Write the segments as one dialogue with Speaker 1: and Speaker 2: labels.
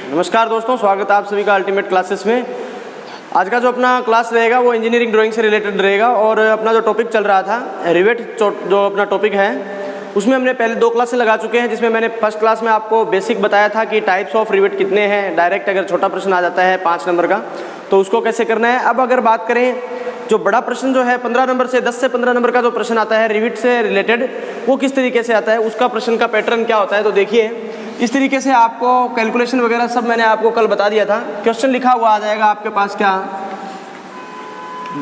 Speaker 1: नमस्कार दोस्तों, स्वागत है आप सभी का अल्टीमेट क्लासेस में। आज का जो अपना क्लास रहेगा वो इंजीनियरिंग ड्राइंग से रिलेटेड रहेगा और अपना जो टॉपिक चल रहा था रिवेट, जो अपना टॉपिक है उसमें हमने पहले 2 क्लासें लगा चुके हैं, जिसमें मैंने फर्स्ट क्लास में आपको बेसिक बताया था कि टाइप्स ऑफ रिवेट कितने हैं। डायरेक्ट अगर छोटा प्रश्न आ जाता है 5 नंबर का तो उसको कैसे करना है। अब अगर बात करें जो बड़ा प्रश्न जो है 15 नंबर से 10 से 15 नंबर का जो प्रश्न आता है रिवेट से रिलेटेड, वो किस तरीके से आता है, उसका प्रश्न का पैटर्न क्या होता है। तो देखिए इस तरीके से आपको कैलकुलेशन वगैरह सब मैंने आपको कल बता दिया था। क्वेश्चन लिखा हुआ आ जाएगा आपके पास, क्या,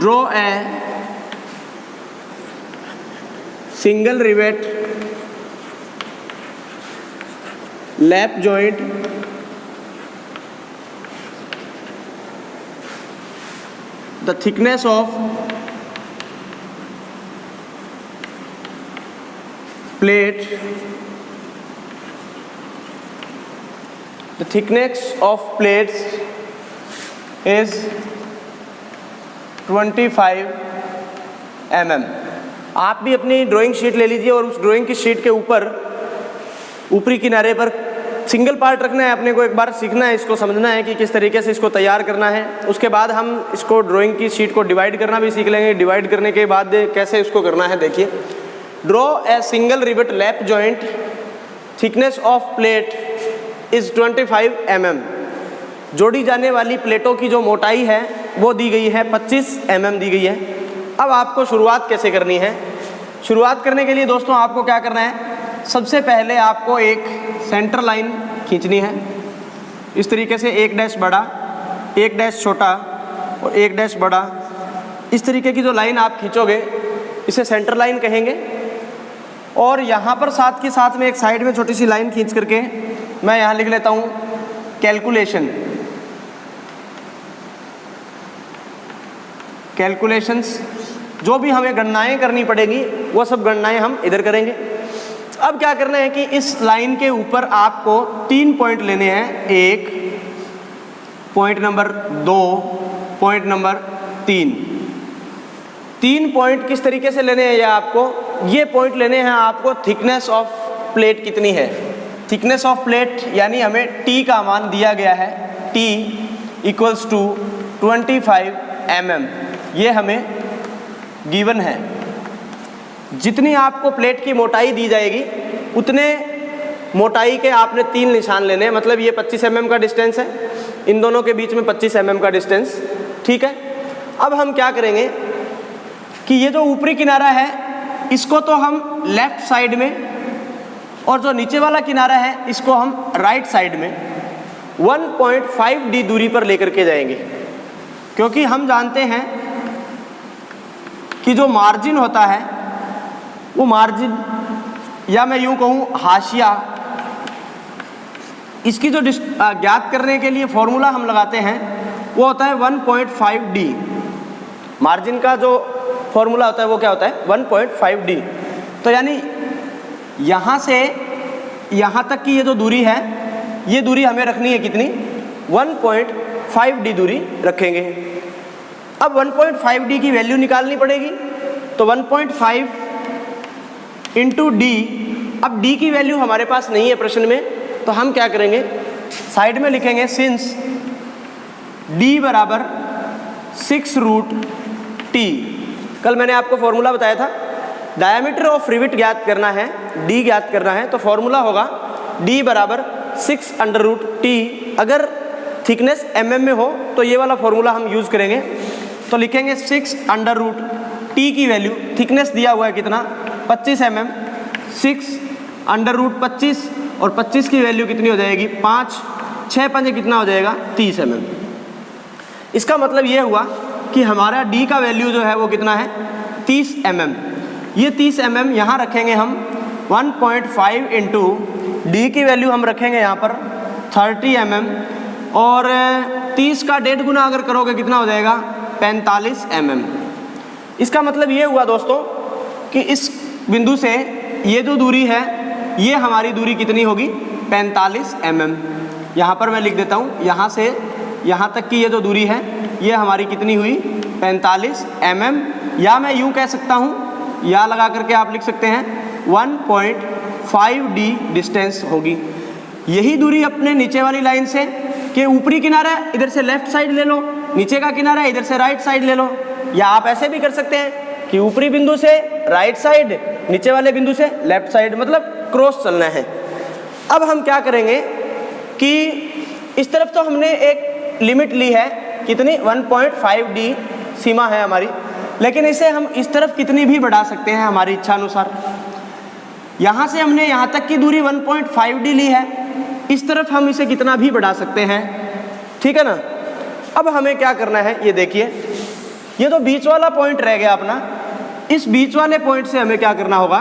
Speaker 1: draw a single rivet lap joint the thickness of plate, the thickness of plates is 25 mm। आप भी अपनी ड्राइंग शीट ले लीजिए और उस ड्राइंग की शीट के ऊपर ऊपरी किनारे पर सिंगल पार्ट रखना है। अपने को एक बार सीखना है, इसको समझना है कि किस तरीके से इसको तैयार करना है। उसके बाद हम इसको ड्राइंग की शीट को डिवाइड करना भी सीख लेंगे। डिवाइड करने के बाद कैसे इसको करना है, देखिए, draw a single rivet lap joint, thickness of plate is 25 mm। जोड़ी जाने वाली प्लेटों की जो मोटाई है वो दी गई है 25 mm दी गई है। अब आपको शुरुआत कैसे करनी है। शुरुआत करने के लिए दोस्तों आपको क्या करना है, सबसे पहले आपको एक सेंटर लाइन खींचनी है। इस तरीके से एक डैश बड़ा, एक डैश छोटा और एक डैश बड़ा, इस तरीके की जो लाइन आप खींचोगे इसे सेंटर लाइन कहेंगे। और यहाँ पर साथ के साथ में एक साइड में छोटी सी लाइन खींच करके मैं यहाँ लिख लेता हूँ कैलकुलेशन, कैलकुलेशंस। जो भी हमें गणनाएं करनी पड़ेगी वो सब गणनाएं हम इधर करेंगे। अब क्या करना है कि इस लाइन के ऊपर आपको 3 पॉइंट लेने हैं। 1 point, number 2 point, number 3 point किस तरीके से लेने हैं, ये आपको ये पॉइंट लेने हैं आपको थिकनेस ऑफ प्लेट कितनी है। थिकनेस ऑफ प्लेट यानी हमें टी का मान दिया गया है, टी इक्वल्स टू 25 mm, ये हमें गिवन है। जितनी आपको प्लेट की मोटाई दी जाएगी उतने मोटाई के आपने 3 निशान लेने हैं। मतलब ये 25 mm का डिस्टेंस है, इन दोनों के बीच में 25 mm का डिस्टेंस, ठीक है। अब हम क्या करेंगे कि ये जो ऊपरी किनारा है इसको तो हम लेफ्ट साइड में, और जो नीचे वाला किनारा है इसको हम राइट साइड में 1.5d दूरी पर लेकर के जाएंगे। क्योंकि हम जानते हैं कि जो मार्जिन होता है वो मार्जिन, या मैं यूं कहूं हाशिया, इसकी जो ज्ञात करने के लिए फॉर्मूला हम लगाते हैं वो होता है 1.5d। मार्जिन का जो फॉर्मूला होता है वो क्या होता है, 1.5d। तो यानी यहाँ से यहाँ तक की ये जो दूरी है, ये दूरी हमें रखनी है कितनी, 1.5d दूरी रखेंगे। अब 1.5d की वैल्यू निकालनी पड़ेगी, तो 1.5 इंटू d। अब d की वैल्यू हमारे पास नहीं है प्रश्न में, तो हम क्या करेंगे, साइड में लिखेंगे सिंस d बराबर 6√t। कल मैंने आपको फॉर्मूला बताया था, डायमीटर ऑफ रिवेट ज्ञात करना है, d ज्ञात करना है, तो फॉर्मूला होगा d बराबर 6√t। अगर थिकनेस mm में हो तो ये वाला फॉर्मूला हम यूज़ करेंगे। तो लिखेंगे 6√t की वैल्यू, थिकनेस दिया हुआ है कितना, 25 mm, 6√25 और 25 की वैल्यू कितनी हो जाएगी, 5, 6 पंजे कितना हो जाएगा, 30 mm। इसका मतलब ये हुआ कि हमारा d का वैल्यू जो है वो कितना है, 30 mm। ये 30 mm यहाँ रखेंगे हम 1.5 इंटू डी की वैल्यू हम रखेंगे यहाँ पर 30 mm, और 30 का 1.5 गुना अगर करोगे कितना हो जाएगा, 45 mm। इसका मतलब ये हुआ दोस्तों कि इस बिंदु से ये जो दूरी है ये हमारी दूरी कितनी होगी, 45 mm। यहाँ पर मैं लिख देता हूँ, यहाँ से यहाँ तक की ये जो दूरी है ये हमारी कितनी हुई, 45 mm। या मैं यूँ कह सकता हूँ, या लगा करके आप लिख सकते हैं 1.5d डिस्टेंस होगी। यही दूरी अपने नीचे वाली लाइन से कि ऊपरी किनारा इधर से लेफ्ट साइड ले लो, नीचे का किनारा इधर से राइट साइड ले लो, या आप ऐसे भी कर सकते हैं कि ऊपरी बिंदु से राइट साइड, नीचे वाले बिंदु से लेफ्ट साइड, मतलब क्रॉस चलना है। अब हम क्या करेंगे कि इस तरफ तो हमने एक लिमिट ली है, कितनी 1.5D सीमा है हमारी, लेकिन इसे हम इस तरफ कितनी भी बढ़ा सकते हैं हमारी इच्छा अनुसार। यहाँ से हमने यहाँ तक की दूरी 1.5D ली है, इस तरफ हम इसे कितना भी बढ़ा सकते हैं, ठीक है ना। अब हमें क्या करना है, ये देखिए, ये तो बीच वाला पॉइंट रह गया अपना, इस बीच वाले पॉइंट से हमें क्या करना होगा,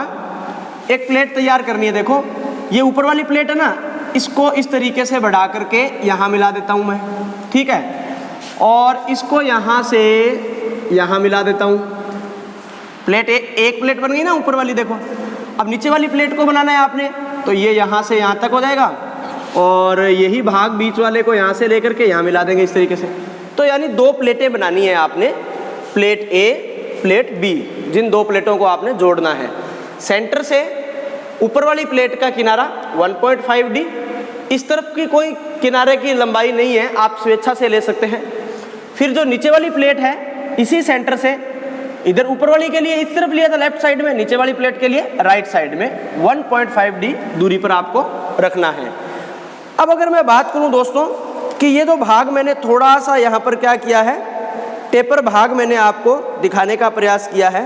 Speaker 1: एक प्लेट तैयार करनी है। देखो ये ऊपर वाली प्लेट है ना, इसको इस तरीके से बढ़ा करके यहाँ मिला देता हूँ मैं, ठीक है, और इसको यहाँ से यहाँ मिला देता हूँ। प्लेट एक प्लेट बन गई ना ऊपर वाली। देखो अब नीचे वाली प्लेट को बनाना है आपने, तो ये यहाँ से यहाँ तक हो जाएगा, और यही भाग बीच वाले को यहाँ से लेकर के यहाँ मिला देंगे इस तरीके से। तो यानी दो प्लेटें बनानी है आपने, प्लेट ए प्लेट बी, जिन दो प्लेटों को आपने जोड़ना है। सेंटर से ऊपर वाली प्लेट का किनारा 1.5D, इस तरफ की कोई किनारे की लंबाई नहीं है, आप स्वेच्छा से ले सकते हैं। फिर जो नीचे वाली प्लेट है, इसी सेंटर से इधर ऊपर वाली के लिए इस तरफ लिया था लेफ्ट साइड में, नीचे वाली प्लेट के लिए राइट साइड में 1.5D दूरी पर आपको रखना है। अब अगर मैं बात करूं दोस्तों कि ये जो भाग मैंने थोड़ा सा यहाँ पर क्या किया है, टेपर भाग मैंने आपको दिखाने का प्रयास किया है।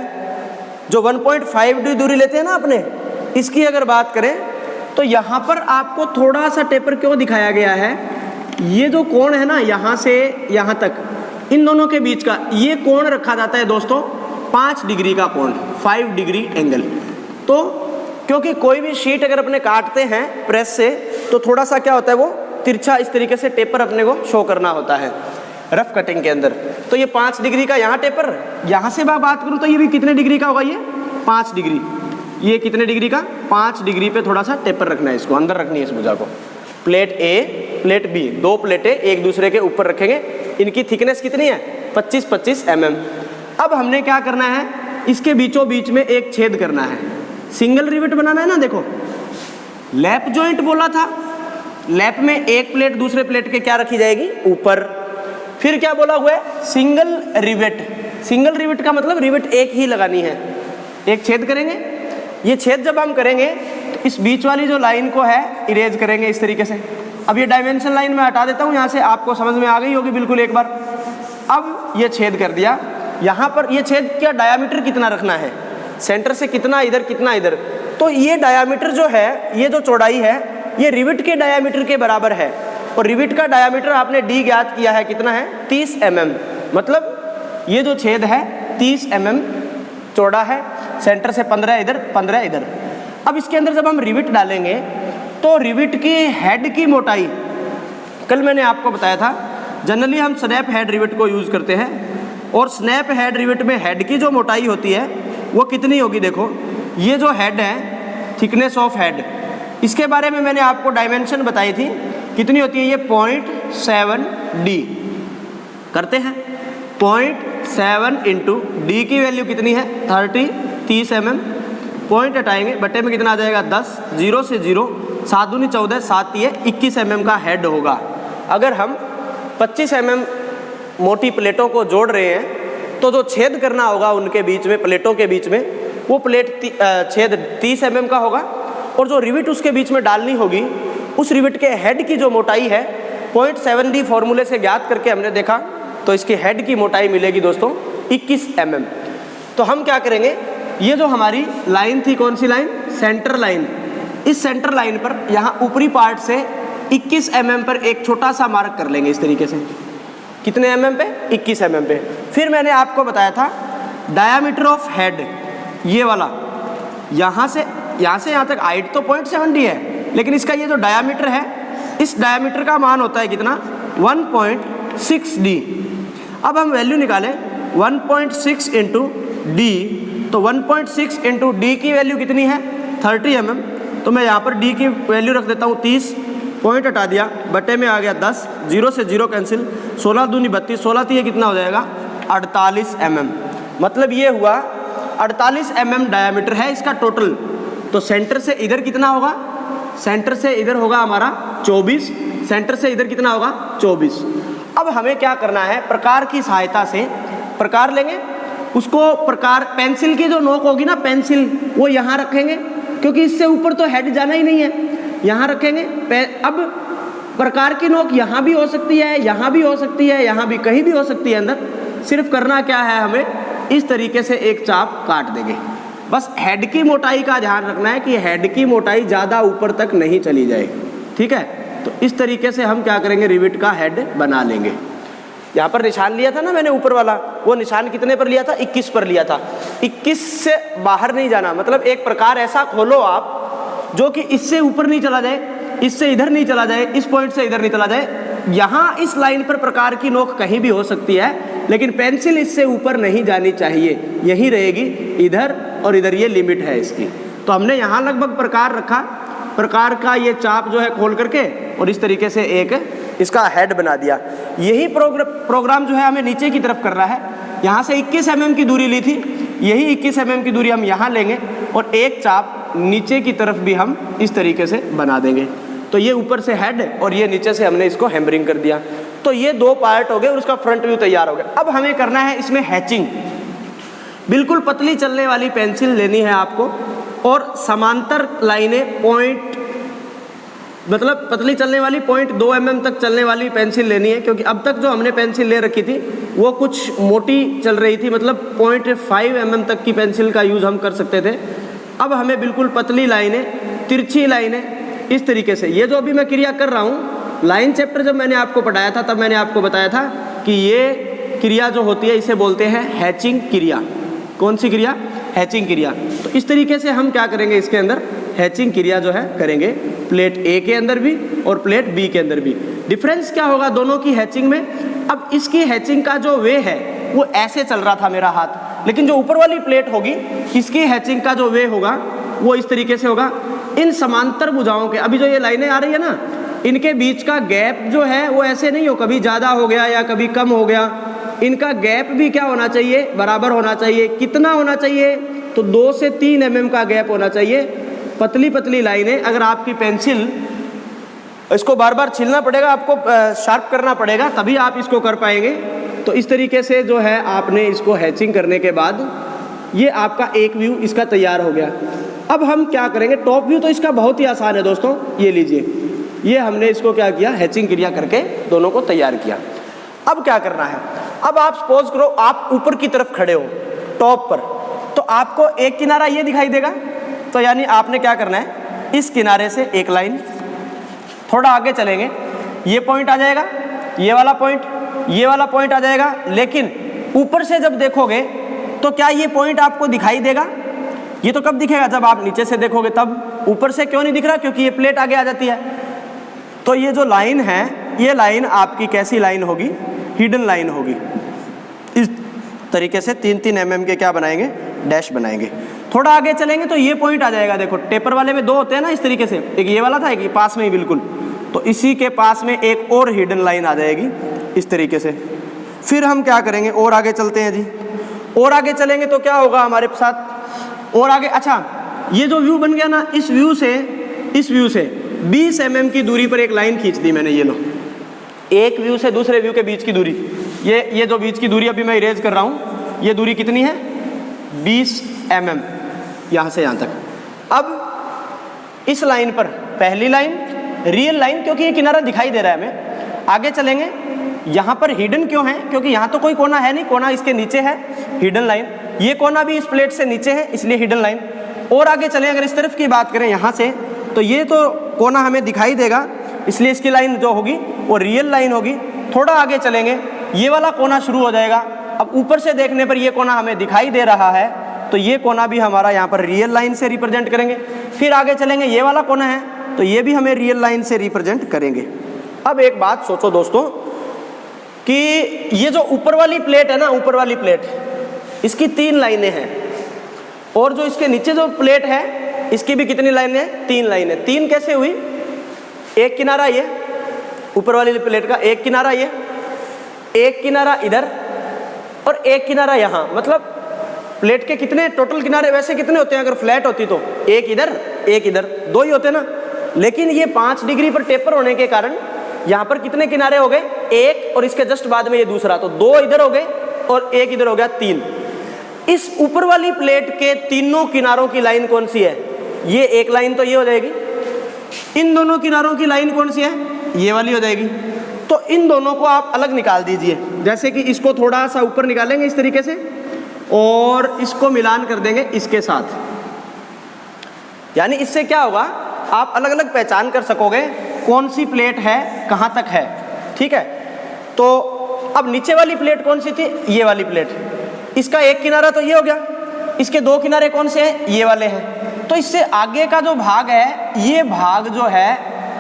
Speaker 1: जो 1.5D दूरी लेते हैं ना अपने, इसकी अगर बात करें तो यहाँ पर आपको थोड़ा सा टेपर क्यों दिखाया गया है, ये जो कोण है ना यहाँ से यहाँ तक, इन दोनों के बीच का ये कोण रखा जाता है दोस्तों 5 डिग्री का कोण, 5 डिग्री एंगल। तो क्योंकि कोई भी शीट अगर अपने काटते हैं प्रेस से, तो थोड़ा सा क्या होता है, वो तिरछा इस तरीके से टेपर अपने को शो करना होता है रफ कटिंग के अंदर। तो ये 5 डिग्री का यहाँ टेपर, यहाँ से मैं बात करूँ तो ये भी कितने डिग्री का होगा, ये 5 डिग्री। ये कितने डिग्री का, 5 डिग्री पे थोड़ा सा टेपर रखना है, इसको अंदर रखनी है इस भुजा को। प्लेट ए प्लेट बी, दो प्लेटें एक दूसरे के ऊपर रखेंगे, इनकी थिकनेस कितनी है, 25-25 mm। अब हमने क्या करना है, इसके बीचों बीच में एक छेद करना है, सिंगल रिवेट बनाना है ना। देखो लैप जॉइंट बोला था, लैप में एक प्लेट दूसरे प्लेट के क्या रखी जाएगी, ऊपर। फिर क्या बोला हुआ है, सिंगल रिवेट। सिंगल रिवेट का मतलब रिवेट एक ही लगानी है, एक छेद करेंगे। ये छेद जब हम करेंगे तो इस बीच वाली जो लाइन को है इरेज करेंगे इस तरीके से। अब ये डायमेंशन लाइन मैं हटा देता हूँ यहाँ से, आपको समझ में आ गई होगी बिल्कुल एक बार। अब ये छेद कर दिया, यहाँ पर ये छेद का डायामीटर कितना रखना है, सेंटर से कितना इधर कितना इधर। तो ये डायामीटर जो है, ये जो चौड़ाई है, ये रिवेट के डायामीटर के बराबर है, और रिवेट का डायामीटर आपने डी ज्ञात किया है, कितना है, 30 mm। मतलब ये जो छेद है 30 mm चौड़ा है, सेंटर से 15 इधर 15 इधर। अब इसके अंदर जब हम रिवेट डालेंगे तो रिवेट की हेड की मोटाई, कल मैंने आपको बताया था, जनरली हम स्नैप हेड रिवेट को यूज़ करते हैं, और स्नैप हेड रिवेट में हेड की जो मोटाई होती है वो कितनी होगी। देखो ये जो हेड है, थिकनेस ऑफ हेड, इसके बारे में मैंने आपको डायमेंशन बताई थी, कितनी होती है, ये 0.7D करते हैं। 0.7 इंटू डी की वैल्यू कितनी है, 30 mm। पॉइंट हटाएंगे, बटे में कितना आ जाएगा, 10, 0 से 0, 7 दूनी 14, 7 ये 21 mm का हेड होगा। अगर हम 25 mm मोटी प्लेटों को जोड़ रहे हैं तो जो छेद करना होगा उनके बीच में, प्लेटों के बीच में, वो प्लेट छेद 30 mm का होगा, और जो रिवेट उसके बीच में डालनी होगी, उस रिवेट के हेड की जो मोटाई है 0.7D फॉर्मूले से ज्ञात करके हमने देखा, तो इसकी हेड की मोटाई मिलेगी दोस्तों 21 mm। तो हम क्या करेंगे, ये जो हमारी लाइन थी, कौन सी लाइन, सेंटर लाइन, इस सेंटर लाइन पर यहाँ ऊपरी पार्ट से 21 mm पर एक छोटा सा मार्क कर लेंगे इस तरीके से। कितने mm पे, 21 mm पे। फिर मैंने आपको बताया था डायामीटर ऑफ हेड, ये वाला, यहाँ से यहाँ तक हाइट तो 0.7D है, लेकिन इसका ये जो डायामीटर है, इस डायामीटर का मान होता है कितना, 1.6D। अब हम वैल्यू निकालें 1.6 इंटू डी, तो 1.6 इंटू डी की वैल्यू कितनी है, 30 mm। तो मैं यहाँ पर डी की वैल्यू रख देता हूँ 30, पॉइंट हटा दिया, बटे में आ गया 10, 0 से 0 कैंसिल, 16 दूनी 32, 16 ये कितना हो जाएगा, 48 mm। मतलब ये हुआ 48 mm डायामीटर है इसका टोटल। तो सेंटर से इधर कितना होगा, सेंटर से इधर होगा हमारा 24, सेंटर से इधर कितना होगा 24। अब हमें क्या करना है, प्रकार की सहायता से प्रकार लेंगे, उसको प्रकार पेंसिल की जो नोक होगी ना पेंसिल वो यहाँ रखेंगे, क्योंकि इससे ऊपर तो हेड जाना ही नहीं है, यहाँ रखेंगे। अब प्रकार की नोक यहाँ भी हो सकती है, यहाँ भी हो सकती है, यहाँ भी, कहीं भी हो सकती है अंदर। सिर्फ करना क्या है, हमें इस तरीके से एक चाप काट देंगे। बस हेड की मोटाई का ध्यान रखना है कि हेड की मोटाई ज़्यादा ऊपर तक नहीं चली जाए, ठीक है। तो इस तरीके से हम क्या करेंगे, रिविट का हेड बना लेंगे। यहाँ पर निशान लिया था ना मैंने ऊपर वाला, वो निशान कितने पर लिया था, 21 पर लिया था। 21 से बाहर नहीं जाना, मतलब एक प्रकार ऐसा खोलो आप जो कि इससे ऊपर नहीं चला जाए, इससे इधर नहीं चला जाए, इस पॉइंट से इधर नहीं चला जाए। यहाँ इस लाइन पर प्रकार की नोक कहीं भी हो सकती है, लेकिन पेंसिल इससे ऊपर नहीं जानी चाहिए, यही रहेगी इधर और इधर, ये लिमिट है इसकी। तो हमने यहाँ लगभग प्रकार रखा, प्रकार का ये चाप जो है खोल करके और इस तरीके से एक इसका हेड बना दिया। यही प्रोग्राम जो है हमें नीचे की तरफ करना है। यहाँ से 21 mm की दूरी ली थी, यही 21 mm की दूरी हम यहाँ लेंगे और एक चाप नीचे की तरफ भी हम इस तरीके से बना देंगे। तो ये ऊपर से हेड और ये नीचे से हमने इसको हैमरिंग कर दिया। तो ये दो पार्ट हो गए और उसका फ्रंट व्यू तैयार हो गया। अब हमें करना है इसमें हैचिंग। बिल्कुल पतली चलने वाली पेंसिल लेनी है आपको और समांतर लाइनें पॉइंट, मतलब पतली चलने वाली 0.2 mm तक चलने वाली पेंसिल लेनी है, क्योंकि अब तक जो हमने पेंसिल ले रखी थी वो कुछ मोटी चल रही थी, मतलब 0.5 mm तक की पेंसिल का यूज़ हम कर सकते थे। अब हमें बिल्कुल पतली लाइनें, तिरछी लाइनें इस तरीके से, ये जो अभी मैं क्रिया कर रहा हूँ, लाइन चैप्टर जब मैंने आपको पढ़ाया था तब मैंने आपको बताया था कि ये क्रिया जो होती है इसे बोलते हैं हैचिंग क्रिया। कौन सी क्रिया, हैचिंग क्रिया। तो इस तरीके से हम क्या करेंगे, इसके अंदर हैचिंग क्रिया जो है करेंगे, प्लेट ए के अंदर भी और प्लेट बी के अंदर भी। डिफरेंस क्या होगा दोनों की हैचिंग में, अब इसकी हैचिंग का जो वे है वो ऐसे चल रहा था मेरा हाथ, लेकिन जो ऊपर वाली प्लेट होगी इसकी हैचिंग का जो वे होगा वो इस तरीके से होगा। इन समांतर भुजाओं के, अभी जो ये लाइनें आ रही है ना, इनके बीच का गैप जो है वो ऐसे नहीं हो, कभी ज़्यादा हो गया या कभी कम हो गया। इनका गैप भी क्या होना चाहिए, बराबर होना चाहिए। कितना होना चाहिए, तो 2 से 3 mm का गैप होना चाहिए। पतली पतली लाइनें, अगर आपकी पेंसिल, इसको बार बार छीलना पड़ेगा आपको, शार्प करना पड़ेगा, तभी आप इसको कर पाएंगे। तो इस तरीके से जो है आपने इसको हैचिंग करने के बाद ये आपका एक व्यू इसका तैयार हो गया। अब हम क्या करेंगे, टॉप व्यू तो इसका बहुत ही आसान है दोस्तों, ये लीजिए, ये हमने इसको क्या किया, हैचिंग क्रिया करके दोनों को तैयार किया। अब क्या करना है, अब आप सपोज करो आप ऊपर की तरफ खड़े हो टॉप पर, तो आपको एक किनारा ये दिखाई देगा, तो यानी आपने क्या करना है, इस किनारे से एक लाइन, थोड़ा आगे चलेंगे, ये पॉइंट आ जाएगा, ये वाला पॉइंट, ये वाला पॉइंट आ जाएगा। लेकिन ऊपर से जब देखोगे तो क्या ये पॉइंट आपको दिखाई देगा, ये तो कब दिखेगा, जब आप नीचे से देखोगे तब। ऊपर से क्यों नहीं दिख रहा, क्योंकि ये प्लेट आगे आ जाती है। तो ये जो लाइन है, ये लाइन आपकी कैसी लाइन होगी, हिडन लाइन होगी। इस तरीके से 3-3 mm के क्या बनाएंगे, डैश बनाएंगे। थोड़ा आगे चलेंगे तो ये पॉइंट आ जाएगा, देखो टेपर वाले में 2 होते हैं ना इस तरीके से, एक ये वाला था, एक ये पास में ही बिल्कुल, तो इसी के पास में एक और हिडन लाइन आ जाएगी इस तरीके से। फिर हम क्या करेंगे, और आगे चलते हैं जी, और आगे चलेंगे तो क्या होगा हमारे साथ, और आगे, अच्छा ये जो व्यू बन गया ना, इस व्यू से 20 mm की दूरी पर एक लाइन खींच दी मैंने, ये लो, एक व्यू से दूसरे व्यू के बीच की दूरी, ये जो बीच की दूरी अभी मैं इरेज कर रहा हूँ, ये दूरी कितनी है, 20 mm, यहाँ से यहाँ तक। अब इस लाइन पर पहली लाइन, रियल लाइन, क्योंकि ये किनारा दिखाई दे रहा है हमें। आगे चलेंगे, यहाँ पर हिडन क्यों है, क्योंकि यहाँ तो कोई कोना है नहीं, कोना इसके नीचे है, हिडन लाइन। ये कोना भी इस प्लेट से नीचे है, इसलिए हिडन लाइन। और आगे चलें, अगर इस तरफ की बात करें यहाँ से, तो ये तो कोना हमें दिखाई देगा, इसलिए इसकी लाइन जो होगी वो रियल लाइन होगी। थोड़ा आगे चलेंगे, ये वाला कोना शुरू हो जाएगा। अब ऊपर से देखने पर ये कोना हमें दिखाई दे रहा है, तो ये कोना भी हमारा यहाँ पर रियल लाइन से रिप्रेजेंट करेंगे। फिर आगे चलेंगे, ये वाला कोना है, तो ये भी हमें रियल लाइन से रिप्रेजेंट करेंगे। अब एक बात सोचो दोस्तों, कि ये जो ऊपर वाली प्लेट है ना, ऊपर वाली प्लेट, इसकी 3 लाइनें हैं, और जो इसके नीचे जो प्लेट है इसकी भी कितनी लाइनें हैं, 3 लाइनें। 3 कैसे हुई, एक किनारा ये ऊपर वाली प्लेट का, एक किनारा ये, एक किनारा इधर और एक किनारा यहाँ। मतलब प्लेट के कितने टोटल किनारे वैसे कितने होते हैं, अगर फ्लैट होती तो एक इधर एक इधर, 2 ही होते ना। लेकिन ये 5 डिग्री पर टेपर होने के कारण यहाँ पर कितने किनारे हो गए, एक, और इसके जस्ट बाद में ये दूसरा, तो 2 इधर हो गए और एक इधर हो गया, 3। इस ऊपर वाली प्लेट के तीनों किनारों की लाइन कौन सी है, ये एक लाइन तो ये हो जाएगी। इन दोनों किनारों की लाइन कौन सी है, ये वाली हो जाएगी। तो इन दोनों को आप अलग निकाल दीजिए, जैसे कि इसको थोड़ा सा ऊपर निकालेंगे इस तरीके से और इसको मिलान कर देंगे इसके साथ। यानी इससे क्या होगा, आप अलग अलग पहचान कर सकोगे कौन सी प्लेट है, कहाँ तक है। ठीक है, तो अब नीचे वाली प्लेट कौन सी थी, ये वाली प्लेट, इसका एक किनारा तो ये हो गया, इसके 2 किनारे कौन से हैं, ये वाले हैं। तो इससे आगे का जो भाग है, ये भाग जो है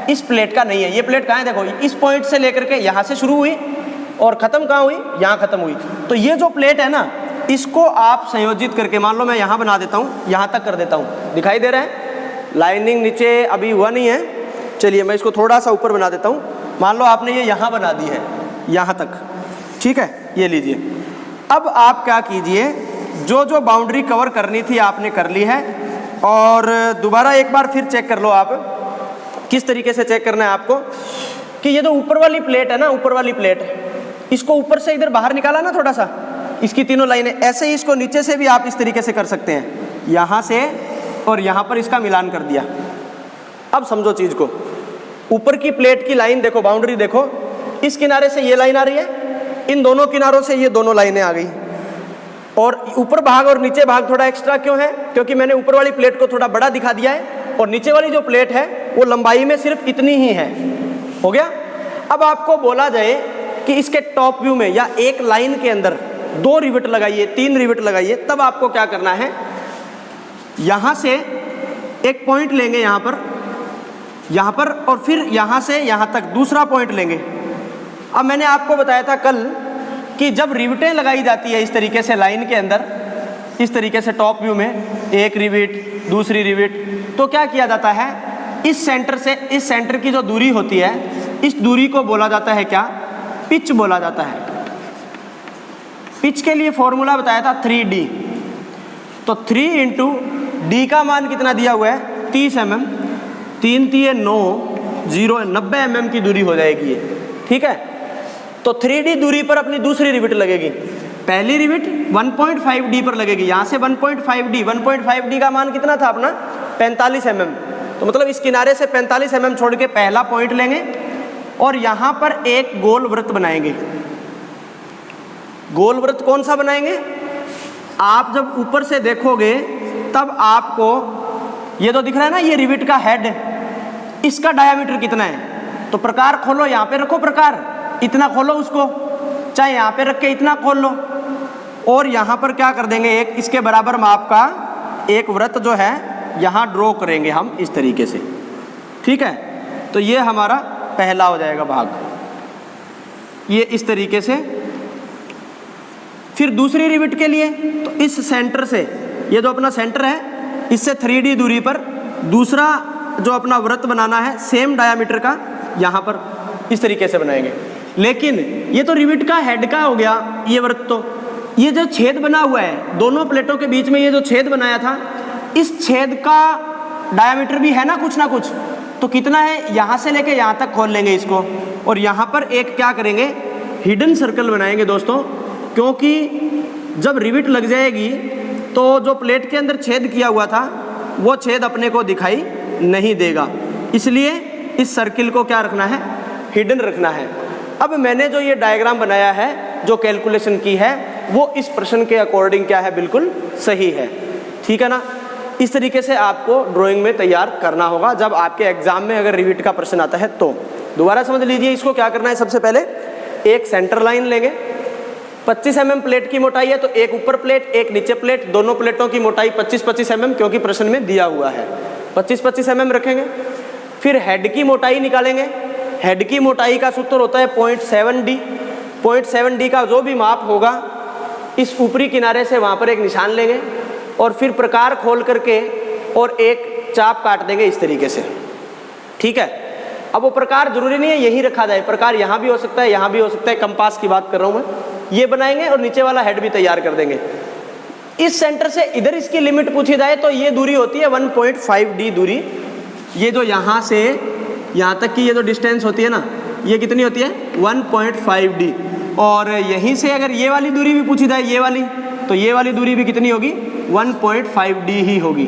Speaker 1: इस प्लेट का नहीं है। ये प्लेट कहाँ है, देखो इस पॉइंट से लेकर के यहाँ से शुरू हुई और ख़त्म कहाँ हुई, यहाँ ख़त्म हुई। तो ये जो प्लेट है ना, इसको आप संयोजित करके, मान लो मैं यहाँ बना देता हूँ, यहाँ तक कर देता हूँ, दिखाई दे रहा है, लाइनिंग नीचे अभी हुआ नहीं है। चलिए मैं इसको थोड़ा सा ऊपर बना देता हूँ। मान लो आपने ये यहाँ बना दी है, यहाँ तक, ठीक है, ये लीजिए। अब आप क्या कीजिए, जो जो बाउंड्री कवर करनी थी आपने कर ली है, और दोबारा एक बार फिर चेक कर लो आप। किस तरीके से चेक करना है आपको कि ये जो ऊपर वाली प्लेट है ना, ऊपर वाली प्लेट, इसको ऊपर से इधर बाहर निकाला ना थोड़ा सा, इसकी तीनों लाइनें, ऐसे ही इसको नीचे से भी आप इस तरीके से कर सकते हैं, यहाँ से और यहाँ पर इसका मिलान कर दिया। अब समझो चीज़ को, ऊपर की प्लेट की लाइन देखो, बाउंड्री देखो, इस किनारे से ये लाइन आ रही है, इन दोनों किनारों से ये दोनों लाइनें आ गई, और ऊपर भाग और नीचे भाग थोड़ा एक्स्ट्रा क्यों है, क्योंकि मैंने ऊपर वाली प्लेट को थोड़ा बड़ा दिखा दिया है और नीचे वाली जो प्लेट है वो लंबाई में सिर्फ इतनी ही है। हो गया। अब आपको बोला जाए कि इसके टॉप व्यू में या एक लाइन के अंदर 2 रिवेट लगाइए, 3 रिवेट लगाइए, तब आपको क्या करना है, यहाँ से एक पॉइंट लेंगे यहाँ पर और फिर यहाँ से यहाँ तक दूसरा पॉइंट लेंगे। अब मैंने आपको बताया था कल कि जब रिवेटें लगाई जाती है इस तरीके से लाइन के अंदर, इस तरीके से टॉप व्यू में एक रिवेट, दूसरी रिवेट, तो क्या किया जाता है, इस सेंटर से इस सेंटर की जो दूरी होती है, इस दूरी को बोला जाता है क्या, पिच बोला जाता है। पिच के लिए फॉर्मूला बताया था 3D। तो 3 इंटू डी का मान कितना दिया हुआ है, 30 mm, 3 3 9 0 90 mm की दूरी हो जाएगी ये। ठीक है, तो 3D दूरी पर अपनी दूसरी रिवेट लगेगी। पहली रिवेट 1.5D पर लगेगी, यहाँ से 1.5D का मान कितना था अपना, 45 mm। तो मतलब इस किनारे से 45 mm छोड़ के पहला पॉइंट लेंगे और यहाँ पर एक गोल वृत्त बनाएंगे। गोल वृत्त कौन सा बनाएंगे, आप जब ऊपर से देखोगे तब आपको ये तो दिख रहा है ना, ये रिवेट का हेड, इसका डायामीटर कितना है। तो प्रकार खोलो, यहाँ पे रखो प्रकार, इतना खोलो उसको, चाहे यहाँ पे रख के इतना खोल लो, और यहाँ पर क्या कर देंगे, एक इसके बराबर माप का एक वृत्त जो है यहाँ ड्रॉ करेंगे हम इस तरीके से। ठीक है, तो ये हमारा पहला हो जाएगा भाग, ये इस तरीके से। फिर दूसरी रिवेट के लिए तो इस सेंटर से, ये जो अपना सेंटर है, इससे 3D दूरी पर दूसरा जो अपना वृत्त बनाना है सेम डायामीटर का, यहाँ पर इस तरीके से बनाएंगे। लेकिन ये तो रिवेट का हेड का हो गया ये वृत्त, तो ये जो छेद बना हुआ है दोनों प्लेटों के बीच में, ये जो छेद बनाया था, इस छेद का डायामीटर भी है ना कुछ, तो कितना है, यहाँ से लेके यहाँ तक खोल लेंगे इसको, और यहाँ पर एक क्या करेंगे, हिडन सर्कल बनाएंगे दोस्तों, क्योंकि जब रिवेट लग जाएगी तो जो प्लेट के अंदर छेद किया हुआ था वो छेद अपने को दिखाई नहीं देगा, इसलिए इस सर्किल को क्या रखना है, हिडन रखना है। अब मैंने जो ये डायग्राम बनाया है, जो कैलकुलेशन की है, वो इस प्रश्न के अकॉर्डिंग क्या है, बिल्कुल सही है। ठीक है ना, इस तरीके से आपको ड्राइंग में तैयार करना होगा जब आपके एग्जाम में अगर रिवेट का प्रश्न आता है तो। दोबारा समझ लीजिए, इसको क्या करना है, सबसे पहले एक सेंटर लाइन लेंगे, 25 mm प्लेट की मोटाई है, तो एक ऊपर प्लेट एक नीचे प्लेट, दोनों प्लेटों की मोटाई 25-25 mm, क्योंकि प्रश्न में दिया हुआ है 25-25 mm रखेंगे। फिर हेड की मोटाई निकालेंगे, हेड की मोटाई का सूत्र होता है 0.7D। 0.7D का जो भी माप होगा, इस ऊपरी किनारे से वहाँ पर एक निशान लेंगे और फिर प्रकार खोल करके और एक चाप काट देंगे इस तरीके से। ठीक है, अब वो प्रकार जरूरी नहीं है यही रखा जाए, प्रकार यहाँ भी हो सकता है, यहाँ भी हो सकता है, कंपास की बात कर रहा हूँ मैं। ये बनाएंगे और नीचे वाला हेड भी तैयार कर देंगे। इस सेंटर से इधर इसकी लिमिट पूछी जाए तो ये दूरी होती है 1.5D दूरी। ये जो यहाँ से यहाँ तक की ये जो डिस्टेंस होती है ना, ये कितनी होती है 1.5d। और यहीं से अगर ये वाली दूरी भी पूछी जाए ये वाली, तो ये वाली दूरी भी कितनी होगी 1.5d ही होगी।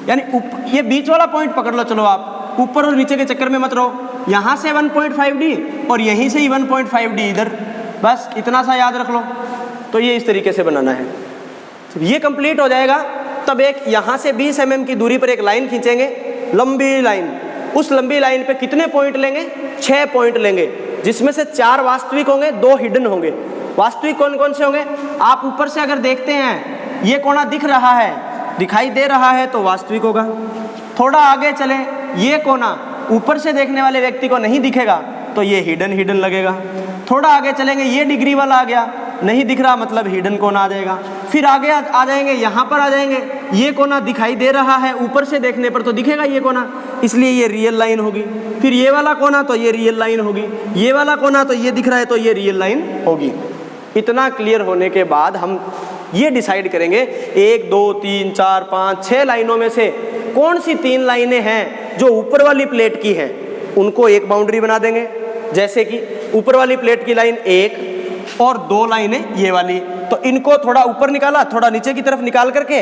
Speaker 1: यानी ये बीच वाला पॉइंट पकड़ लो, चलो आप ऊपर और नीचे के चक्कर में मत रहो। यहाँ से 1.5d और यहीं से ही 1.5d इधर, बस इतना सा याद रख लो। तो ये इस तरीके से बनाना है। ये कंप्लीट हो जाएगा तब एक यहाँ से 20 mm की दूरी पर एक लाइन खींचेंगे, लंबी लाइन। उस लंबी लाइन पे कितने पॉइंट लेंगे 6 पॉइंट लेंगे, जिसमें से 4 वास्तविक होंगे, 2 हिडन होंगे। वास्तविक कौन कौन से होंगे? आप ऊपर से अगर देखते हैं ये कोना दिख रहा है, दिखाई दे रहा है तो वास्तविक होगा। थोड़ा आगे चले, ये कोना ऊपर से देखने वाले व्यक्ति को नहीं दिखेगा तो ये हिडन लगेगा। थोड़ा आगे चलेंगे, ये डिग्री वाला आ गया, नहीं दिख रहा मतलब हिडन कोना आ जाएगा। फिर आगे आ जाएंगे, यहाँ पर आ जाएंगे, ये कोना दिखाई दे रहा है, ऊपर से देखने पर तो दिखेगा ये कोना, इसलिए ये रियल लाइन होगी। फिर ये वाला कोना तो ये रियल लाइन होगी, ये वाला कोना तो ये दिख रहा है तो ये रियल लाइन होगी। इतना क्लियर होने के बाद हम ये डिसाइड करेंगे 1 2 3 4 5 6 लाइनों में से कौन सी 3 लाइनें हैं जो ऊपर वाली प्लेट की हैं, उनको एक बाउंड्री बना देंगे। जैसे कि ऊपर वाली प्लेट की लाइन 1 और 2 लाइनें ये वाली, तो इनको थोड़ा ऊपर निकाला, थोड़ा नीचे की तरफ निकाल करके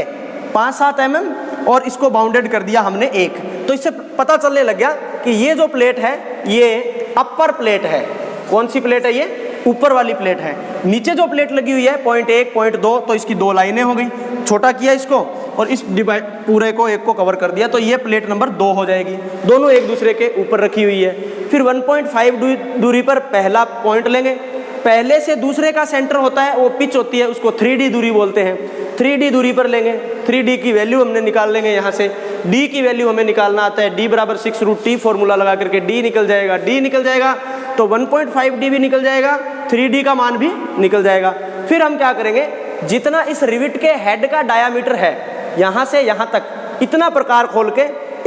Speaker 1: 5-7 mm और इसको बाउंडेड कर दिया हमने 1। तो इससे पता चलने लग गया कि ये जो प्लेट है ये अपर प्लेट है। कौन सी प्लेट है? ये ऊपर वाली प्लेट है। नीचे जो प्लेट लगी हुई है 0.1 0.2, तो इसकी 2 लाइनें हो गई। छोटा किया इसको और इस डिवाइड पूरे को एक को कवर कर दिया, तो ये प्लेट नंबर 2 हो जाएगी। दोनों एक दूसरे के ऊपर रखी हुई है। फिर 1.5 दूरी पर पहला पॉइंट लेंगे। पहले से दूसरे का सेंटर होता है, वो पिच होती है, उसको 3D दूरी बोलते हैं। 3D दूरी पर लेंगे, 3D की वैल्यू हमने निकाल लेंगे। यहाँ से D की वैल्यू हमें निकालना आता है, D बराबर 6√T फॉर्मूला लगा करके D निकल जाएगा। D निकल जाएगा तो 1.5D भी निकल जाएगा, 3D का मान भी निकल जाएगा। फिर हम क्या करेंगे, जितना इस रिविट के हेड का डायामीटर है यहाँ से यहाँ तक, इतना प्रकार खोल के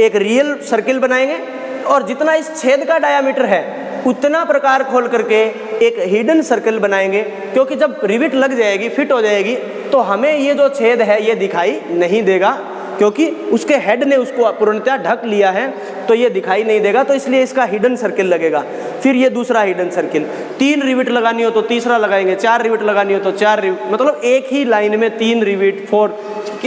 Speaker 1: एक रियल सर्किल बनाएंगे, और जितना इस छेद का डायामीटर है उतना प्रकार खोल करके एक हिडन सर्कल बनाएंगे। क्योंकि जब रिविट लग जाएगी, फिट हो जाएगी, तो हमें ये जो छेद है ये दिखाई नहीं देगा, क्योंकि उसके हेड ने उसको पूर्णतः ढक लिया है, तो ये दिखाई नहीं देगा। तो इसलिए इसका हिडन सर्किल लगेगा। फिर ये दूसरा हिडन सर्किल, 3 रिविट लगानी हो तो तीसरा लगाएंगे, 4 रिविट लगानी हो तो 4 रिविट, मतलब एक ही लाइन में 3 रिविट 4,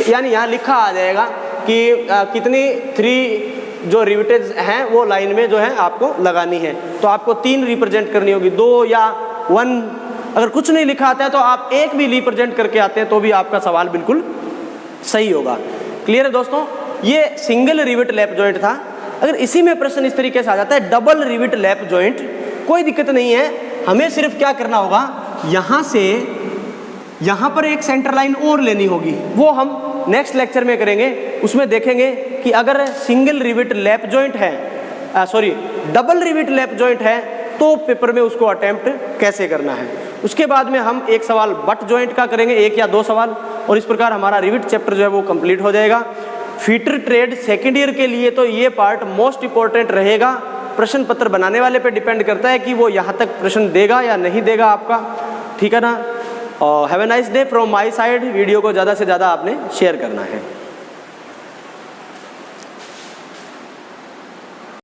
Speaker 1: यानी यहाँ लिखा आ जाएगा कि कितनी 3 जो रिविटेज हैं वो लाइन में जो है आपको लगानी है। तो आपको 3 रिप्रेजेंट करनी होगी, 2 या 1। अगर कुछ नहीं लिखा आता है तो आप 1 भी रिप्रेजेंट करके आते हैं तो भी आपका सवाल बिल्कुल सही होगा। क्लियर है दोस्तों? ये सिंगल रिविट लैप जॉइंट था। अगर इसी में प्रश्न इस तरीके से आ जाता है डबल रिविट लैप जॉइंट, कोई दिक्कत नहीं है। हमें सिर्फ क्या करना होगा, यहाँ से यहाँ पर एक सेंटर लाइन और लेनी होगी, वो हम नेक्स्ट लेक्चर में करेंगे। उसमें देखेंगे कि अगर सिंगल रिविट लैप जॉइंट है, डबल रिविट लैप जॉइंट है, तो पेपर में उसको अटेम्प्ट कैसे करना है। उसके बाद में हम एक सवाल बट जॉइंट का करेंगे, 1 या 2 सवाल, और इस प्रकार हमारा रिविट चैप्टर जो है वो कंप्लीट हो जाएगा। फीटर ट्रेड सेकेंड ईयर के लिए तो ये पार्ट मोस्ट इंपॉर्टेंट रहेगा। प्रश्न पत्र बनाने वाले पे डिपेंड करता है कि वो यहाँ तक प्रश्न देगा या नहीं देगा आपका, ठीक है ना। और have a nice day from my side. Video को ज़्यादा से ज़्यादा आपने शेयर करना है।